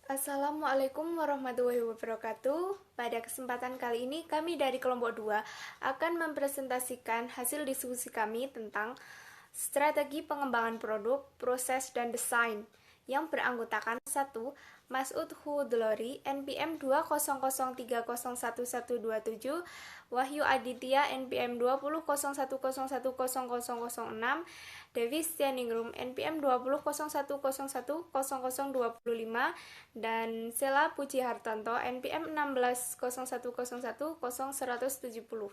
Assalamualaikum warahmatullahi wabarakatuh. Pada kesempatan kali ini kami dari kelompok 2 akan mempresentasikan hasil diskusi kami tentang strategi pengembangan produk, proses, dan desain yang beranggotakan 1. Mas'ud Hudlori, NPM 200301127, Wahyu Aditya, NPM 2001101006, Devi Stianingrum, NPM 2001101025, dan Sela Puji Hartanto, NPM 1601010170.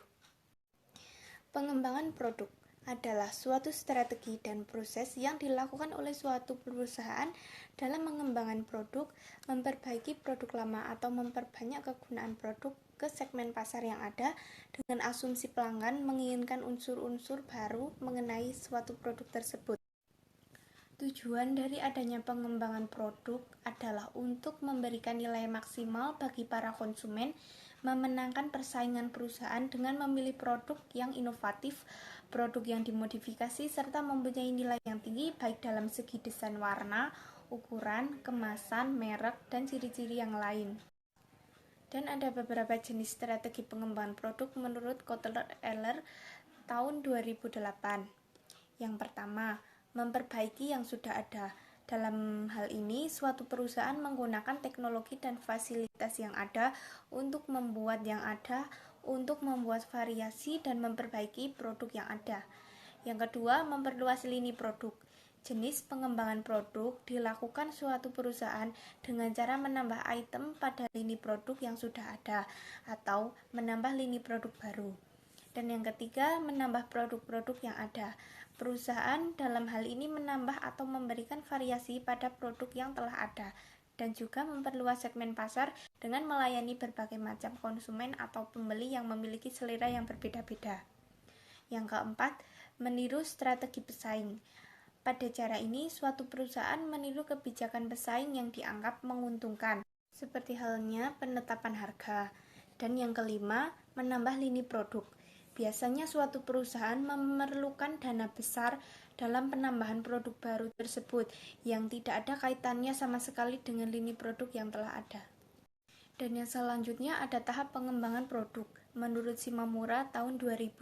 Pengembangan produk adalah suatu strategi dan proses yang dilakukan oleh suatu perusahaan dalam mengembangkan produk, memperbaiki produk lama atau memperbanyak kegunaan produk ke segmen pasar yang ada dengan asumsi pelanggan menginginkan unsur-unsur baru mengenai suatu produk tersebut. Tujuan dari adanya pengembangan produk adalah untuk memberikan nilai maksimal bagi para konsumen, memenangkan persaingan perusahaan dengan memilih produk yang inovatif, produk yang dimodifikasi, serta mempunyai nilai yang tinggi baik dalam segi desain warna, ukuran, kemasan, merek, dan ciri-ciri yang lain. Dan ada beberapa jenis strategi pengembangan produk menurut Kotler-Eller tahun 2008. Yang pertama, memperbaiki yang sudah ada. Dalam hal ini, suatu perusahaan menggunakan teknologi dan fasilitas yang ada untuk membuat yang ada, untuk membuat variasi dan memperbaiki produk yang ada. Yang kedua, memperluas lini produk. Jenis pengembangan produk dilakukan suatu perusahaan dengan cara menambah item pada lini produk yang sudah ada atau menambah lini produk baru. Dan yang ketiga, menambah produk-produk yang ada. Perusahaan dalam hal ini menambah atau memberikan variasi pada produk yang telah ada dan juga memperluas segmen pasar dengan melayani berbagai macam konsumen atau pembeli yang memiliki selera yang berbeda-beda. Yang keempat, meniru strategi pesaing. Pada cara ini, suatu perusahaan meniru kebijakan pesaing yang dianggap menguntungkan, seperti halnya penetapan harga. Dan yang kelima, menambah lini produk. Biasanya suatu perusahaan memerlukan dana besar dalam penambahan produk baru tersebut yang tidak ada kaitannya sama sekali dengan lini produk yang telah ada. Dan yang selanjutnya ada tahap pengembangan produk menurut Shimamura tahun 2000.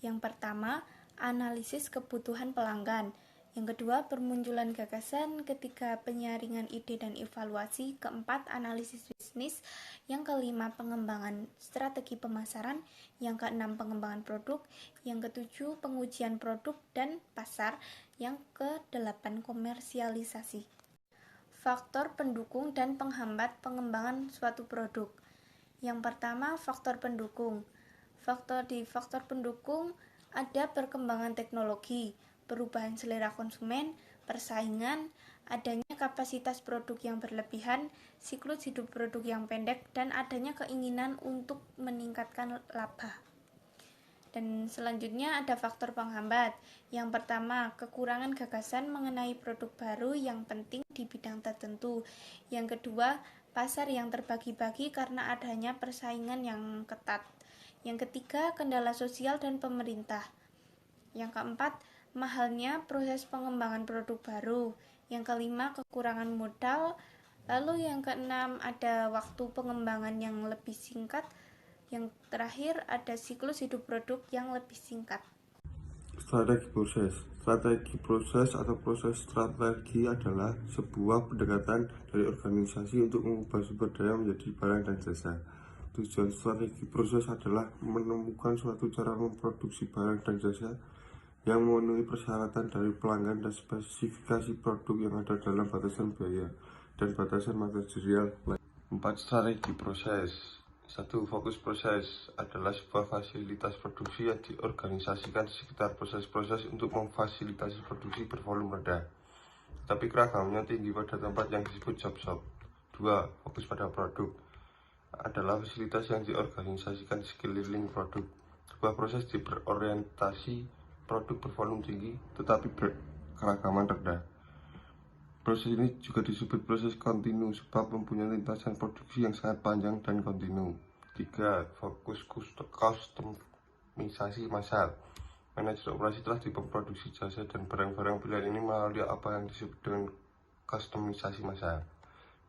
Yang pertama, analisis kebutuhan pelanggan. Yang kedua, permunculan gagasan. Ketiga, penyaringan ide dan evaluasi. Keempat, analisis bisnis. Yang kelima, pengembangan strategi pemasaran. Yang keenam, pengembangan produk. Yang ketujuh, pengujian produk dan pasar. Yang kedelapan, komersialisasi. Faktor pendukung dan penghambat pengembangan suatu produk. Yang pertama, faktor pendukung. Faktor pendukung ada perkembangan teknologi, perubahan selera konsumen, persaingan, adanya kapasitas produk yang berlebihan, siklus hidup produk yang pendek, dan adanya keinginan untuk meningkatkan laba. Dan selanjutnya ada faktor penghambat. Yang pertama, kekurangan gagasan mengenai produk baru yang penting di bidang tertentu. Yang kedua, pasar yang terbagi-bagi karena adanya persaingan yang ketat. Yang ketiga, kendala sosial dan pemerintah. Yang keempat, mahalnya proses pengembangan produk baru. Yang kelima, kekurangan modal. Lalu yang keenam, ada waktu pengembangan yang lebih singkat. Yang terakhir, ada siklus hidup produk yang lebih singkat. Strategi proses atau proses strategi adalah sebuah pendekatan dari organisasi untuk mengubah sumber daya menjadi barang dan jasa. Tujuan strategi proses adalah menemukan suatu cara memproduksi barang dan jasa yang memenuhi persyaratan dari pelanggan dan spesifikasi produk yang ada dalam batasan biaya dan batasan material lain. 4. Strategi proses. 1. Fokus proses adalah sebuah fasilitas produksi yang diorganisasikan di sekitar proses-proses untuk memfasilitasi produksi bervolume rendah, tapi keragamnya tinggi pada tempat yang disebut job shop. 2. Fokus pada produk adalah fasilitas yang diorganisasikan di sekeliling produk, sebuah proses berorientasi produk bervolume tinggi tetapi berkeragaman rendah. Proses ini juga disebut proses kontinu sebab mempunyai lintasan produksi yang sangat panjang dan kontinu. 3. Fokus kustomisasi massal. Manajer operasi telah memproduksi jasa dan barang-barang pilihan ini melalui apa yang disebut dengan kustomisasi massal.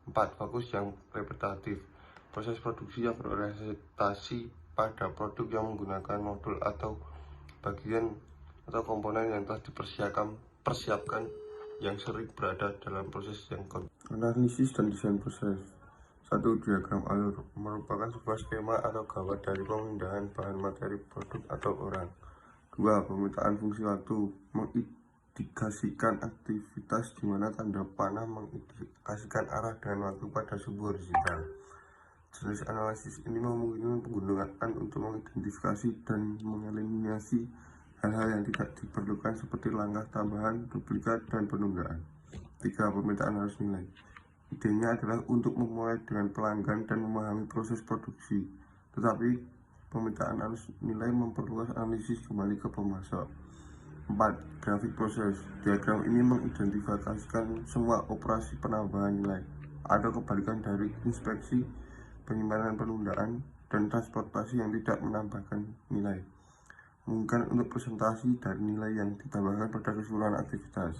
4. Fokus yang repetitif. Proses produksi yang berorientasi pada produk yang menggunakan modul atau bagian atau komponen yang telah dipersiapkan yang sering berada dalam proses yang analisis dan desain proses. 1. Diagram alur merupakan sebuah skema atau gambar dari pemindahan bahan materi produk atau orang. 2. Pemetaan fungsi waktu mengindikasikan aktivitas di mana tanda panah mengindikasikan arah dan waktu pada sebuah horizontal. Jenis analisis ini memungkinkan penggunaan untuk mengidentifikasi dan mengeliminasi hal-hal yang tidak diperlukan seperti langkah tambahan, duplikat, dan penundaan. 3. Pemetaan arus nilai. Idenya adalah untuk memulai dengan pelanggan dan memahami proses produksi, tetapi pemetaan arus nilai memperluas analisis kembali ke pemasok. 4. Grafik proses. Diagram ini mengidentifikasikan semua operasi penambahan nilai atau kebalikan dari inspeksi, penyimpanan, penundaan, dan transportasi yang tidak menambahkan nilai. Memungkinkan untuk presentasi dari nilai yang ditambahkan pada keseluruhan aktivitas.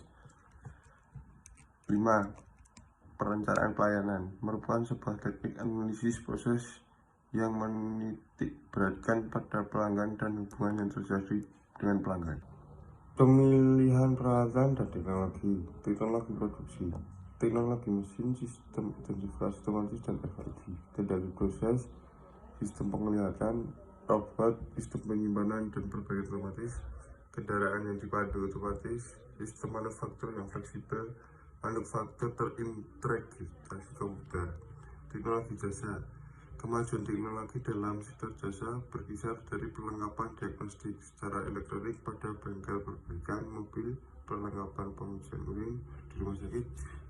5. Perencanaan pelayanan merupakan sebuah teknik analisis proses yang menitik beratkan pada pelanggan dan hubungan yang terjadi dengan pelanggan. Pemilihan peralatan dan teknologi produksi, teknologi mesin, sistem identifikasi otomatis dan efektif, kendali proses, sistem penglihatan, robot, sistem penyimpanan dan perbaikan otomatis, kendaraan yang dipandu otomatis, sistem manufaktur yang fleksibel, manufaktur terintegrasi komputer. Teknologi jasa. Kemajuan teknologi dalam sektor jasa berkisar dari perlengkapan diagnostik secara elektronik pada bengkel perbaikan mobil, perlengkapan pengujian urin di rumah sakit,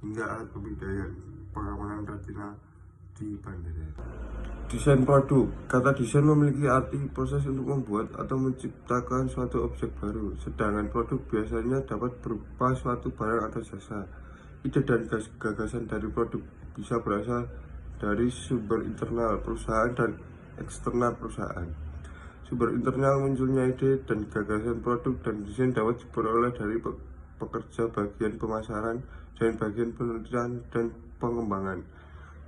hingga alat pemindaian pengamanan retina di bandara. Desain produk. Kata desain memiliki arti proses untuk membuat atau menciptakan suatu objek baru, sedangkan produk biasanya dapat berupa suatu barang atau jasa. Ide dan gagasan dari produk bisa berasal dari sumber internal perusahaan dan eksternal perusahaan. Sumber internal munculnya ide dan gagasan produk dan desain dapat diperoleh dari pekerja bagian pemasaran dan bagian penelitian dan pengembangan.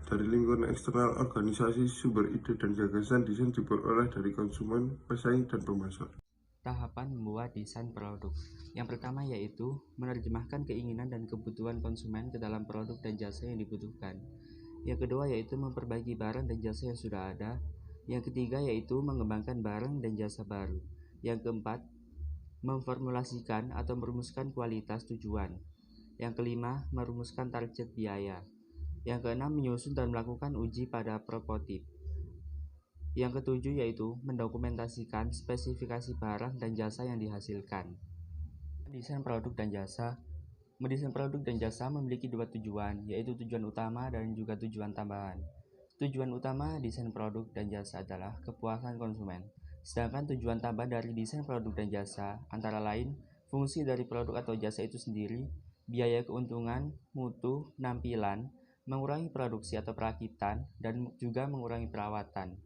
Dari lingkungan eksternal organisasi, sumber ide dan gagasan desain diperoleh dari konsumen, pesaing, dan pemasok. Tahapan membuat desain produk. Yang pertama yaitu menerjemahkan keinginan dan kebutuhan konsumen ke dalam produk dan jasa yang dibutuhkan. Yang kedua yaitu memperbaiki barang dan jasa yang sudah ada. Yang ketiga yaitu mengembangkan barang dan jasa baru. Yang keempat, memformulasikan atau merumuskan kualitas tujuan. Yang kelima, merumuskan target biaya. Yang keenam, menyusun dan melakukan uji pada prototip. Yang ketujuh yaitu mendokumentasikan spesifikasi barang dan jasa yang dihasilkan. Mendesain produk dan jasa memiliki dua tujuan, yaitu tujuan utama dan juga tujuan tambahan. Tujuan utama desain produk dan jasa adalah kepuasan konsumen, sedangkan tujuan tambahan dari desain produk dan jasa antara lain fungsi dari produk atau jasa itu sendiri, biaya keuntungan, mutu, penampilan, mengurangi produksi atau perakitan, dan juga mengurangi perawatan.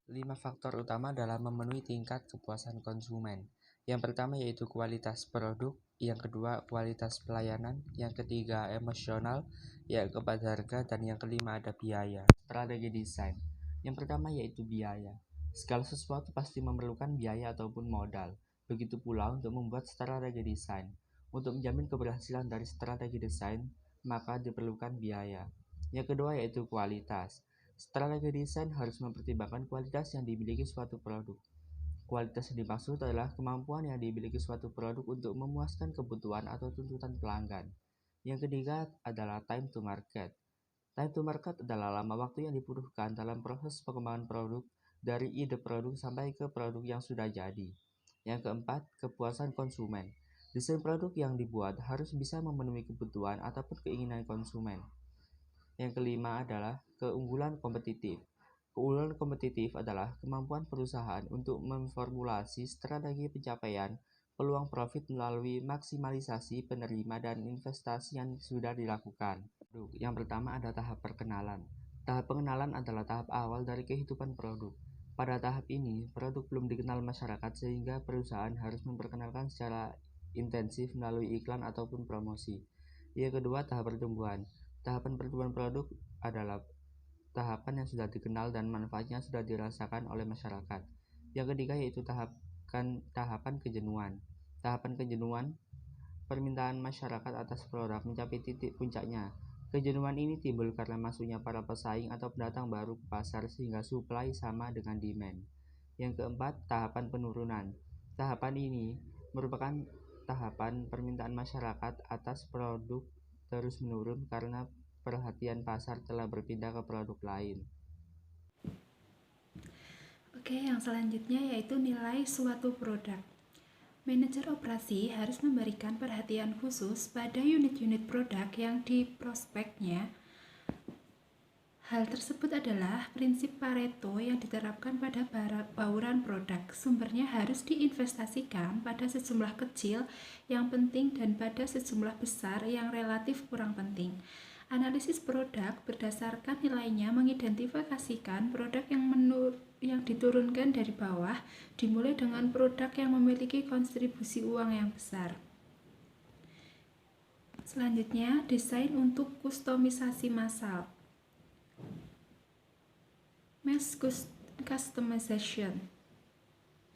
5 faktor utama dalam memenuhi tingkat kepuasan konsumen. Yang pertama yaitu kualitas produk, yang kedua kualitas pelayanan, yang ketiga emosional, yang keempat harga, dan yang kelima ada biaya. Strategi desain. Yang pertama yaitu biaya. Segala sesuatu pasti memerlukan biaya ataupun modal. Begitu pula untuk membuat strategi desain. Untuk menjamin keberhasilan dari strategi desain, maka diperlukan biaya. Yang kedua yaitu kualitas. Strategi desain harus mempertimbangkan kualitas yang dimiliki suatu produk. Kualitas yang dimaksud adalah kemampuan yang dimiliki suatu produk untuk memuaskan kebutuhan atau tuntutan pelanggan. Yang ketiga adalah time to market. Time to market adalah lama waktu yang dibutuhkan dalam proses pengembangan produk dari ide produk sampai ke produk yang sudah jadi. Yang keempat, kepuasan konsumen. Desain produk yang dibuat harus bisa memenuhi kebutuhan ataupun keinginan konsumen. Yang kelima adalah keunggulan kompetitif. Keunggulan kompetitif adalah kemampuan perusahaan untuk memformulasi strategi pencapaian peluang profit melalui maksimalisasi penerima dan investasi yang sudah dilakukan. Yang pertama ada tahap perkenalan. Tahap pengenalan adalah tahap awal dari kehidupan produk. Pada tahap ini, produk belum dikenal masyarakat sehingga perusahaan harus memperkenalkan secara intensif melalui iklan ataupun promosi. Yang kedua, tahap pertumbuhan. Tahapan pertumbuhan produk adalah tahapan yang sudah dikenal dan manfaatnya sudah dirasakan oleh masyarakat. Yang ketiga yaitu tahapan kejenuhan. Tahapan kejenuhan, permintaan masyarakat atas produk mencapai titik puncaknya. Kejenuhan ini timbul karena masuknya para pesaing atau pendatang baru ke pasar sehingga supply sama dengan demand. Yang keempat, tahapan penurunan. Tahapan ini merupakan tahapan permintaan masyarakat atas produk terus menurun karena perhatian pasar telah berpindah ke produk lain. Oke, yang selanjutnya yaitu nilai suatu produk. Manajer operasi harus memberikan perhatian khusus pada unit-unit produk yang diprospeknya. Hal tersebut adalah prinsip Pareto yang diterapkan pada bauran produk. Sumbernya harus diinvestasikan pada sejumlah kecil yang penting dan pada sejumlah besar yang relatif kurang penting. Analisis produk berdasarkan nilainya mengidentifikasikan produk yang diturunkan dari bawah, dimulai dengan produk yang memiliki kontribusi uang yang besar. Selanjutnya, desain untuk kustomisasi massal. Mass customization.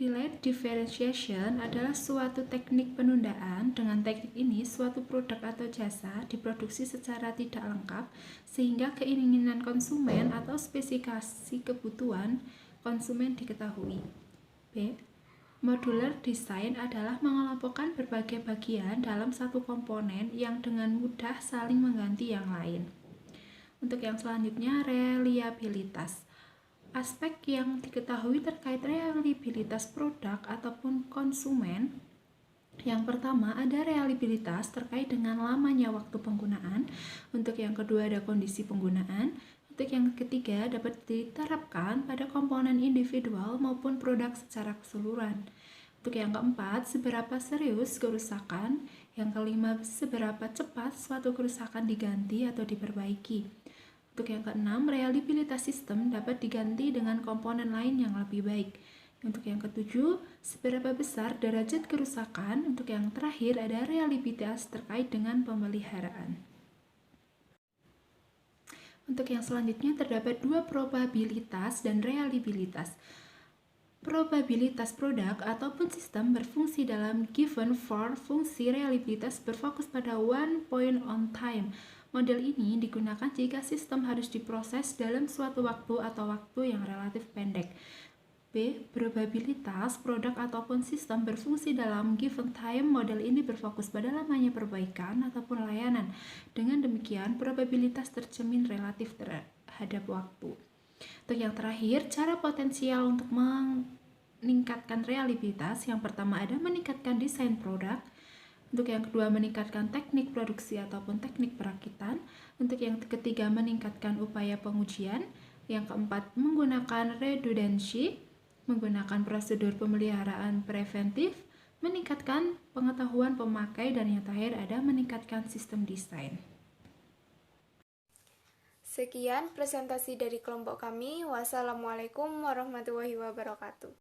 Delayed differentiation adalah suatu teknik penundaan. Dengan teknik ini, suatu produk atau jasa diproduksi secara tidak lengkap sehingga keinginan konsumen atau spesifikasi kebutuhan konsumen diketahui. B. Modular design adalah mengelompokkan berbagai bagian dalam satu komponen yang dengan mudah saling mengganti yang lain. Untuk yang selanjutnya, reliabilitas. Aspek yang diketahui terkait reliabilitas produk ataupun konsumen. Yang pertama ada reliabilitas terkait dengan lamanya waktu penggunaan. Untuk yang kedua ada kondisi penggunaan. Untuk yang ketiga dapat diterapkan pada komponen individual maupun produk secara keseluruhan. Untuk yang keempat, seberapa serius kerusakan. Yang kelima, seberapa cepat suatu kerusakan diganti atau diperbaiki. Untuk yang keenam, reliabilitas sistem dapat diganti dengan komponen lain yang lebih baik. Untuk yang ketujuh, seberapa besar derajat kerusakan. Untuk yang terakhir, ada reliabilitas terkait dengan pemeliharaan. Untuk yang selanjutnya, terdapat dua probabilitas dan reliabilitas. Probabilitas produk ataupun sistem berfungsi dalam given for fungsi reliabilitas berfokus pada one point on time. Model ini digunakan jika sistem harus diproses dalam suatu waktu atau waktu yang relatif pendek. B. Probabilitas produk ataupun sistem berfungsi dalam given time. Model ini berfokus pada lamanya perbaikan ataupun layanan. Dengan demikian, probabilitas tercermin relatif terhadap waktu. Untuk yang terakhir, cara potensial untuk meningkatkan reliabilitas. Yang pertama ada meningkatkan desain produk. Untuk yang kedua, meningkatkan teknik produksi ataupun teknik perakitan. Untuk yang ketiga, meningkatkan upaya pengujian. Yang keempat, menggunakan redundancy, menggunakan prosedur pemeliharaan preventif, meningkatkan pengetahuan pemakai, dan yang terakhir ada meningkatkan sistem desain. Sekian presentasi dari kelompok kami. Wassalamualaikum warahmatullahi wabarakatuh.